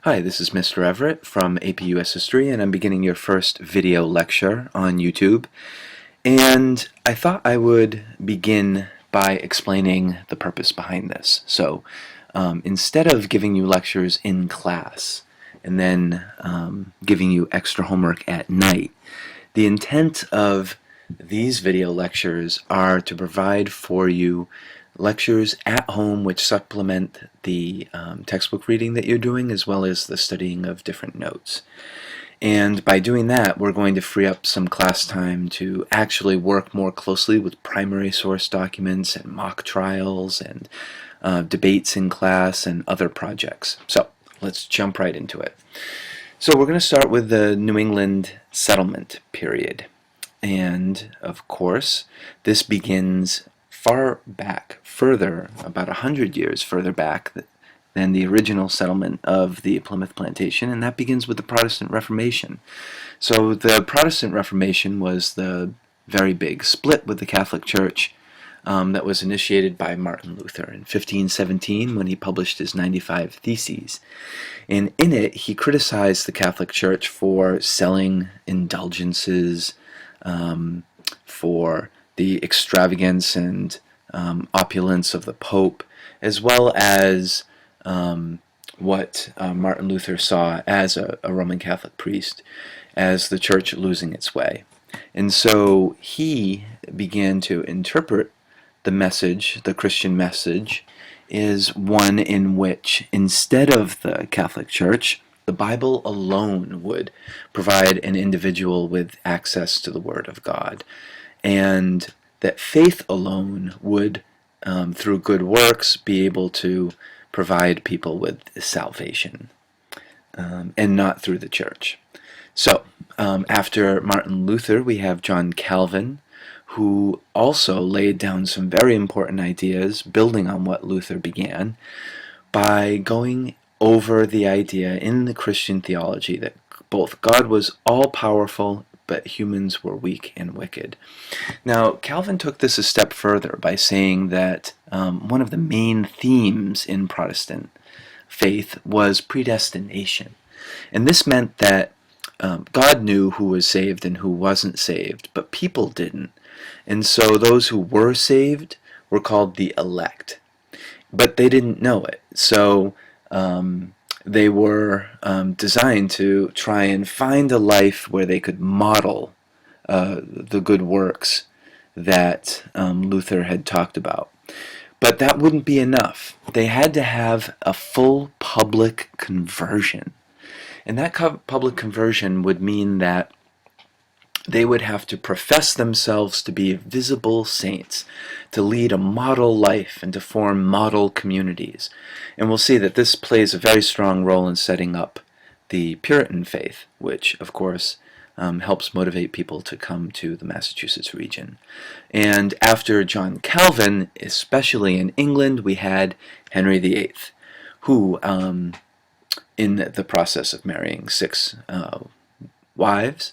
Hi, this is Mr. Everett from AP US History, and I'm beginning your first video lecture on YouTube. And I thought I would begin by explaining the purpose behind this. Instead of giving you lectures in class and then giving you extra homework at night, the intent of these video lectures are to provide for you lectures at home which supplement the textbook reading that you're doing, as well as the studying of different notes. And by doing that, we're going to free up some class time to actually work more closely with primary source documents and mock trials and debates in class and other projects. So let's jump right into it. So we're going to start with the New England settlement period. And of course, this begins far back, further, about 100 years further back than the original settlement of the Plymouth plantation, and that begins with the Protestant Reformation. So the Protestant Reformation was the very big split with the Catholic Church that was initiated by Martin Luther in 1517 when he published his 95 Theses. And in it, he criticized the Catholic Church for selling indulgences, for the extravagance and opulence of the Pope, as well as what Martin Luther saw as a Roman Catholic priest, as the church losing its way. And so he began to interpret the message, the Christian message, is one in which, instead of the Catholic Church, the Bible alone would provide an individual with access to the Word of God, and that faith alone would, through good works, be able to provide people with salvation, and not through the church. So, after Martin Luther, we have John Calvin, who also laid down some very important ideas, building on what Luther began, by going over the idea in the Christian theology that both God was all-powerful, but humans were weak and wicked. Now, Calvin took this a step further by saying that one of the main themes in Protestant faith was predestination. And this meant that God knew who was saved and who wasn't saved, but people didn't. And so those who were saved were called the elect, but they didn't know it. So they were designed to try and find a life where they could model the good works that Luther had talked about. But that wouldn't be enough. They had to have a full public conversion. And that public conversion would mean that they would have to profess themselves to be visible saints, to lead a model life and to form model communities. And we'll see that this plays a very strong role in setting up the Puritan faith, which, of course, helps motivate people to come to the Massachusetts region. And after John Calvin, especially in England, we had Henry VIII, who, in the process of marrying 6 wives,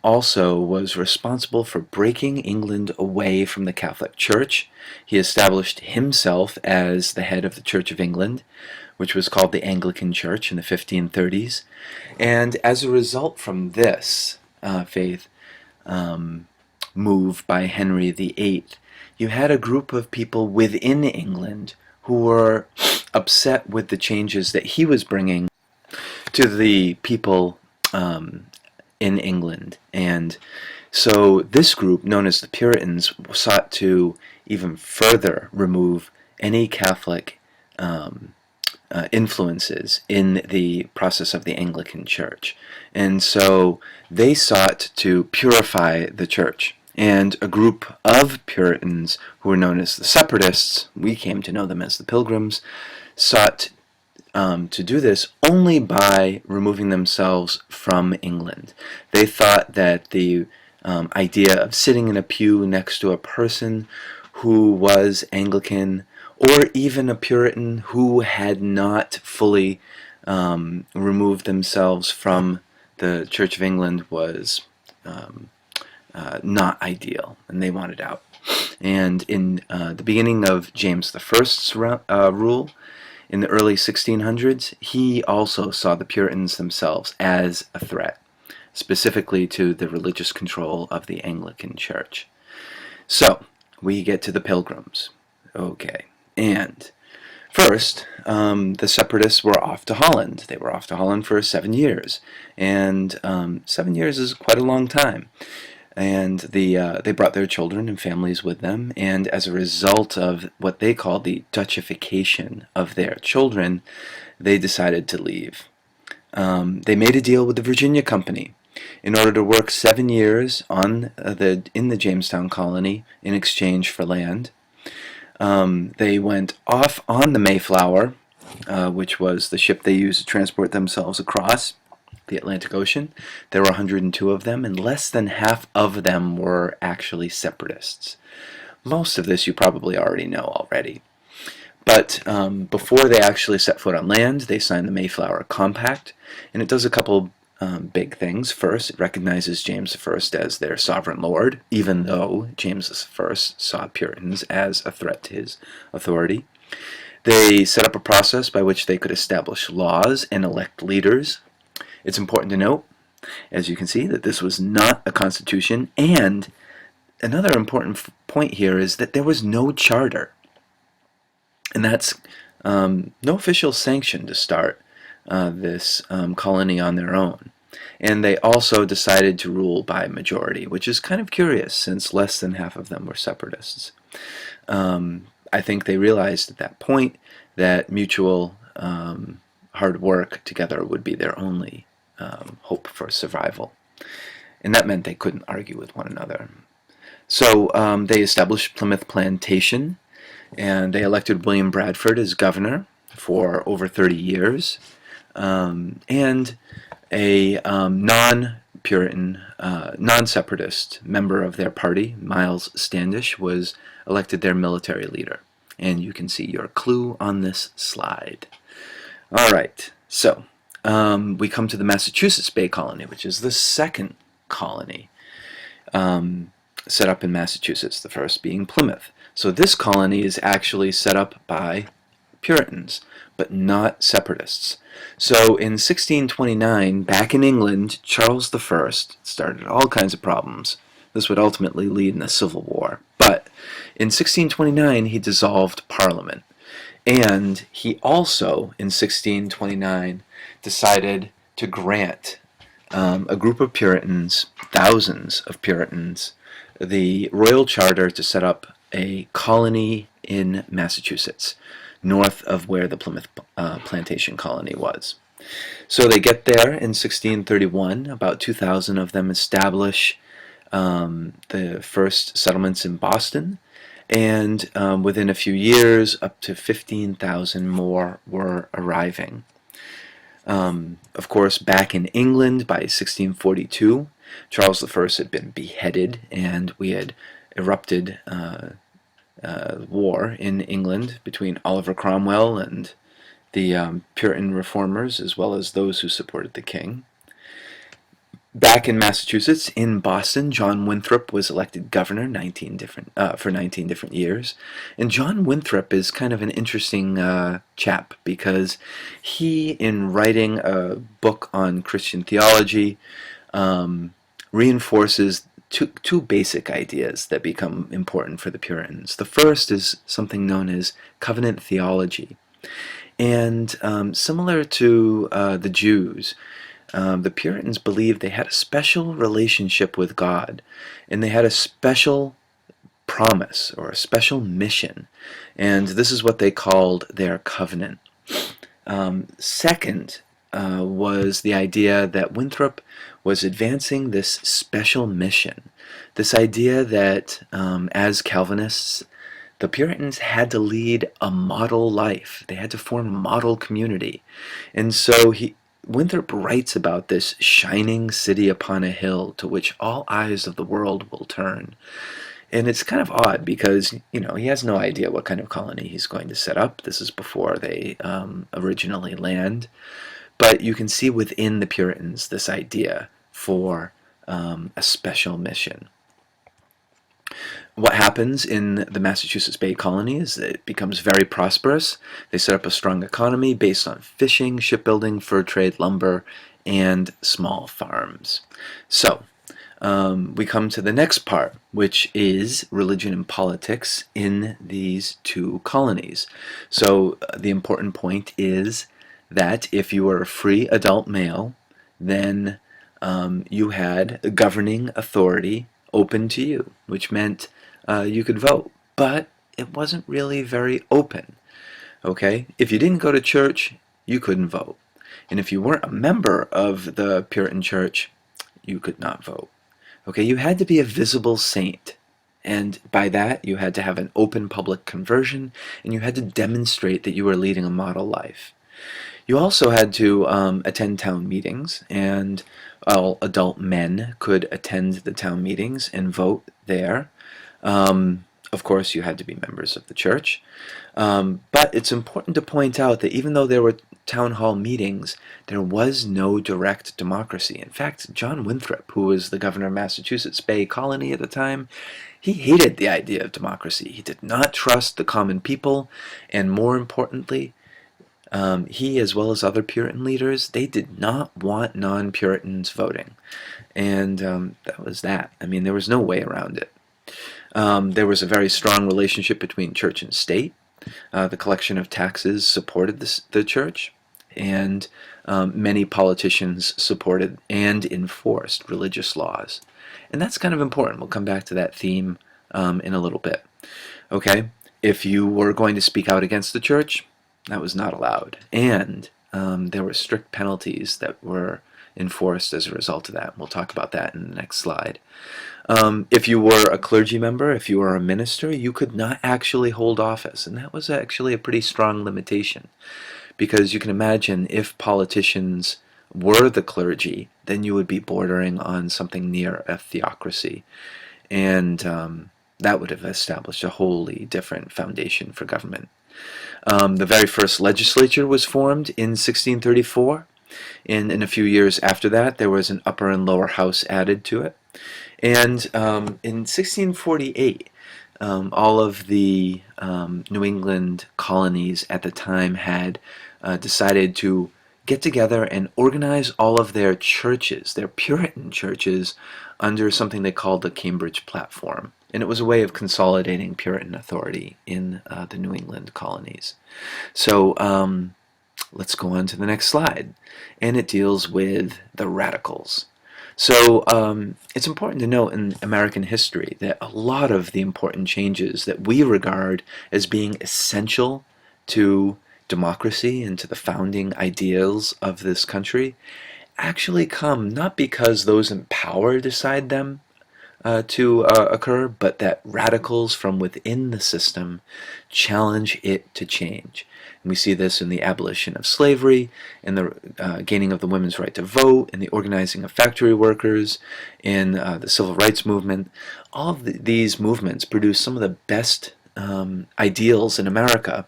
also was responsible for breaking England away from the Catholic Church. He established himself as the head of the Church of England, which was called the Anglican Church in the 1530s. And as a result from this faith move by Henry VIII, you had a group of people within England who were upset with the changes that he was bringing to the people in England. And so this group, known as the Puritans, sought to even further remove any Catholic influences in the process of the Anglican Church. And so they sought to purify the church. And a group of Puritans, who were known as the Separatists, we came to know them as the Pilgrims, sought to do this only by removing themselves from England. They thought that the idea of sitting in a pew next to a person who was Anglican, or even a Puritan who had not fully removed themselves from the Church of England, was not ideal, and they wanted out. And in the beginning of James I's rule, in the early 1600s, he also saw the Puritans themselves as a threat, specifically to the religious control of the Anglican Church. So, we get to the Pilgrims. Okay, and first, the separatists were off to Holland. They were off to Holland for 7 years, and 7 years is quite a long time. And they brought their children and families with them, and as a result of what they called the Dutchification of their children, they decided to leave. They made a deal with the Virginia Company in order to work 7 years in the Jamestown colony in exchange for land. They went off on the Mayflower, which was the ship they used to transport themselves across the Atlantic Ocean. There were 102 of them, and less than half of them were actually separatists. Most of this you probably already know already. But before they actually set foot on land, they signed the Mayflower Compact, and it does a couple big things. First, it recognizes James I as their sovereign lord, even though James I saw Puritans as a threat to his authority. They set up a process by which they could establish laws and elect leaders. It's important to note, as you can see, that this was not a constitution, and another important point here is that there was no charter, and that's no official sanction to start this colony on their own. And they also decided to rule by majority, which is kind of curious since less than half of them were separatists. I think they realized at that point that mutual hard work together would be their only hope for survival. And that meant they couldn't argue with one another. So they established Plymouth Plantation, and they elected William Bradford as governor for over 30 years. And a non-Puritan, non-separatist member of their party, Miles Standish, was elected their military leader. And you can see your clue on this slide. All right, so we come to the Massachusetts Bay Colony, which is the second colony set up in Massachusetts, the first being Plymouth. So this colony is actually set up by Puritans, but not separatists. So in 1629, back in England, Charles I started all kinds of problems. This would ultimately lead in a civil war. But in 1629, he dissolved Parliament. And he also, in 1629, decided to grant a group of Puritans, thousands of Puritans, the royal charter to set up a colony in Massachusetts, north of where the Plymouth Plantation colony was. So they get there in 1631. About 2,000 of them establish the first settlements in Boston, and within a few years, up to 15,000 more were arriving. Of course, back in England by 1642, Charles I had been beheaded, and we had erupted war in England between Oliver Cromwell and the Puritan reformers, as well as those who supported the king. Back in Massachusetts, in Boston, John Winthrop was elected governor for 19 different years. And John Winthrop is kind of an interesting chap, because he, in writing a book on Christian theology, reinforces two basic ideas that become important for the Puritans. The first is something known as covenant theology. And similar to the Jews, the Puritans believed they had a special relationship with God, and they had a special promise or a special mission, and this is what they called their covenant. Second was the idea that Winthrop was advancing this special mission, this idea that as Calvinists, the Puritans had to lead a model life. They had to form a model community. And so Winthrop writes about this shining city upon a hill to which all eyes of the world will turn. And it's kind of odd because, he has no idea what kind of colony he's going to set up. This is before they originally land. But you can see within the Puritans this idea for a special mission. what happens in the Massachusetts Bay Colony is that it becomes very prosperous. They set up a strong economy based on fishing, shipbuilding, fur trade, lumber, and small farms. So, we come to the next part, which is religion and politics in these two colonies. So the important point is that if you were a free adult male, then you had a governing authority open to you, which meant you could vote. But it wasn't really very open. Okay? If you didn't go to church, you couldn't vote. And if you weren't a member of the Puritan church, you could not vote. Okay, you had to be a visible saint. And by that, you had to have an open public conversion, and you had to demonstrate that you were leading a model life. You also had to attend town meetings, and all adult men could attend the town meetings and vote there. Of course, you had to be members of the church. But it's important to point out that even though there were town hall meetings, there was no direct democracy. In fact, John Winthrop, who was the governor of Massachusetts Bay Colony at the time, he hated the idea of democracy. He did not trust the common people, and more importantly, he, as well as other Puritan leaders, they did not want non-Puritans voting. And that was that. I mean, there was no way around it. There was a very strong relationship between church and state. The collection of taxes supported the church, and many politicians supported and enforced religious laws. And that's kind of important. We'll come back to that theme in a little bit. Okay, if you were going to speak out against the church, that was not allowed. And there were strict penalties that were enforced as a result of that. We'll talk about that in the next slide. If you were a clergy member, if you were a minister, you could not actually hold office. And that was actually a pretty strong limitation. Because you can imagine if politicians were the clergy, then you would be bordering on something near a theocracy. And that would have established a wholly different foundation for government. The very first legislature was formed in 1634. And in a few years after that, there was an upper and lower house added to it. And in 1648, all of the New England colonies at the time had decided to get together and organize all of their churches, their Puritan churches, under something they called the Cambridge Platform. And it was a way of consolidating Puritan authority in the New England colonies. So let's go on to the next slide. And it deals with the radicals. So it's important to note in American history that a lot of the important changes that we regard as being essential to democracy and to the founding ideals of this country actually come not because those in power decide them to occur, but that radicals from within the system challenge it to change. And we see this in the abolition of slavery, in the gaining of the women's right to vote, in the organizing of factory workers, in the civil rights movement. All of these movements produce some of the best ideals in America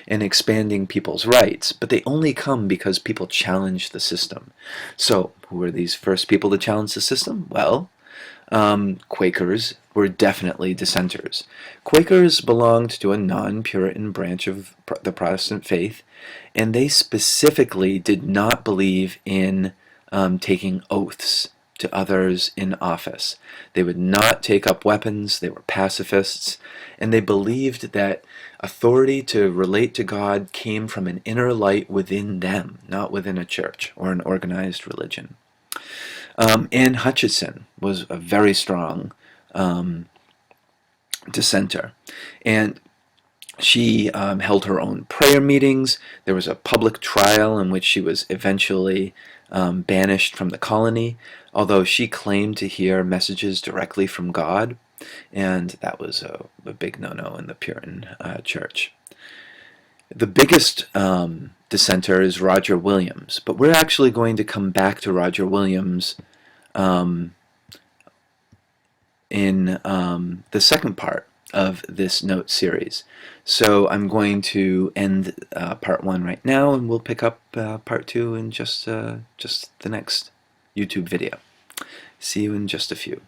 in expanding people's rights, but they only come because people challenge the system. So, who were these first people to challenge the system? Well, Quakers were definitely dissenters. Quakers belonged to a non-Puritan branch of the Protestant faith, and they specifically did not believe in taking oaths to others in office. They would not take up weapons, they were pacifists, and they believed that authority to relate to God came from an inner light within them, not within a church or an organized religion. Anne Hutchinson was a very strong dissenter, and she held her own prayer meetings. There was a public trial in which she was eventually banished from the colony, although she claimed to hear messages directly from God, and that was a big no-no in the Puritan church. The biggest dissenter is Roger Williams, but we're actually going to come back to Roger Williams in the second part of this note series. So I'm going to end part 1 right now, and we'll pick up part 2 in just the next YouTube video. See you in just a few.